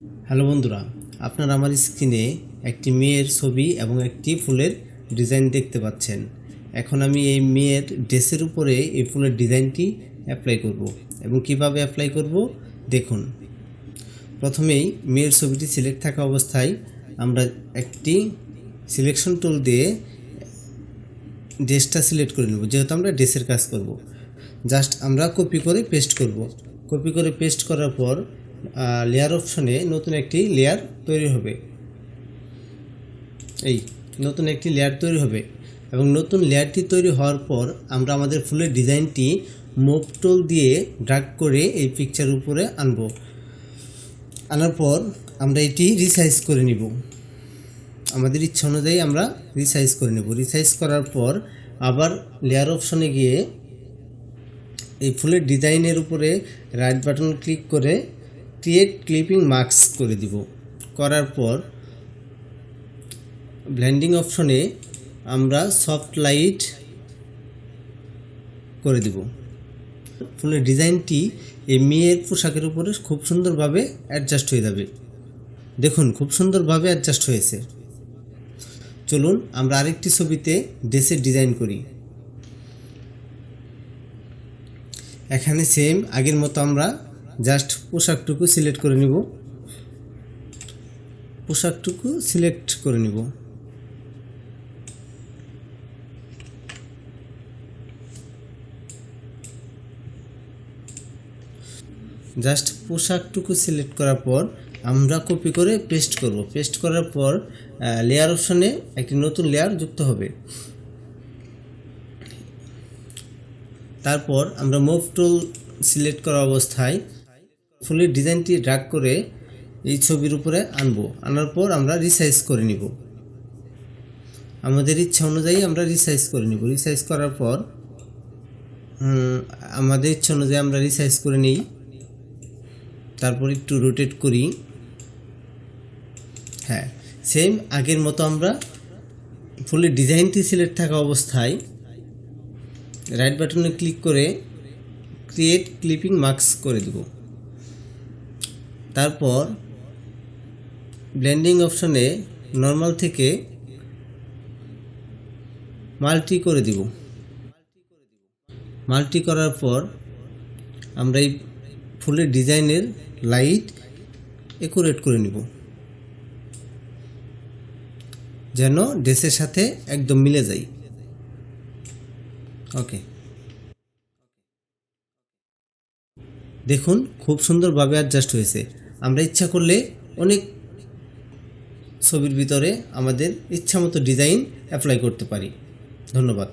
Hello বন্ধুরা, আপনারা আমার স্ক্রিনে একটি মেয়ের ছবি এবং একটি ফুলের ডিজাইন দেখতে পাচ্ছেন। এখন আমি এই মেয়ের ড্রেসের উপরে এই ফুলের ডিজাইনটি অ্যাপ্লাই করব এবং কিভাবে অ্যাপ্লাই করব দেখুন। প্রথমেই মেয়ের ছবিটি সিলেক্ট থাকা অবস্থায় আমরা একটি সিলেকশন টুল দিয়ে ড্রেসটা সিলেক্ট করে নেব। যেহেতু আমরা ড্রেসের কাজ করব, জাস্ট আমরা কপি করে পেস্ট করব। কপি করে পেস্ট করার পর লেয়ার অপশনে নতুন একটি লেয়ার তৈরি হবে। এই নতুন একটি লেয়ার তৈরি হবে এবং নতুন লেয়ারটি তৈরি হওয়ার পর আমরা আমাদের ফুলের ডিজাইনটি মুভ টুল দিয়ে ড্র্যাগ করে এই পিকচারের উপরে আনব। আনার পর আমরা এটি রিসাইজ করে নিব। আমাদের ইচ্ছা অনুযায়ী আমরা রিসাইজ করে নেব। রিসাইজ করার পর আবার লেয়ার অপশনে গিয়ে এই ফুলের ডিজাইনের উপরে রাইট বাটন ক্লিক করে ক্রিয়েট ক্লিপিং মাস্ক করে দিব। করার পর ব্লেন্ডিং অপশনে আমরা সফট লাইট করে দিব। ফুলের ডিজাইনটি এই মেয়ের পোশাকের উপরে খুব সুন্দরভাবে অ্যাডজাস্ট হয়ে যাবে। দেখুন, খুব সুন্দরভাবে অ্যাডজাস্ট হয়েছে। চলুন আমরা আরেকটি ছবিতে ড্রেসের ডিজাইন করি। এখানে সেম আগের মতো আমরা জাস্ট পোশাকটুকু সিলেক্ট করে নিব। পোশাকটুকু সিলেক্ট করে নিব। জাস্ট পোশাকটুকু সিলেক্ট করার পর আমরা কপি করে পেস্ট করব। পেস্ট করার পর লেয়ার অপশনে একটি নতুন লেয়ার যুক্ত হবে। তারপর আমরা মুভ টুল সিলেক্ট করা অবস্থায় ফুলের ডিজাইনটি ড্র্যাগ করে এই ছবির উপরে আনবো। আনার পর আমরা রিসাইজ করে নিব। আমাদের ইচ্ছা অনুযায়ী আমরা রিসাইজ করে নিব। রিসাইজ করার পর আমাদের ইচ্ছা অনুযায়ী আমরা রিসাইজ করে নিই। তারপর একটু রোটেট করি। হ্যাঁ, সেম আগের মতো আমরা ফুলের ডিজাইনটি সিলেক্ট থাকা অবস্থায় রাইট বাটনে ক্লিক করে ক্রিয়েট ক্লিপিং মাস্ক করে দেব। তারপর ব্লেন্ডিং অপশনে নর্মাল থেকে মাল্টি করে দিব। মাল্টি করার পর আমরা এই ফুলের ডিজাইনের লাইট একুরেট করে নিব, যেন ড্রেসের সাথে একদম মিলে যায়। ওকে, দেখুন খুব সুন্দরভাবে অ্যাডজাস্ট হয়েছে। আমরা ইচ্ছা করলে অনেক ছবির ভিতরে আমাদের ইচ্ছা মতো ডিজাইন অ্যাপ্লাই করতে পারি। ধন্যবাদ।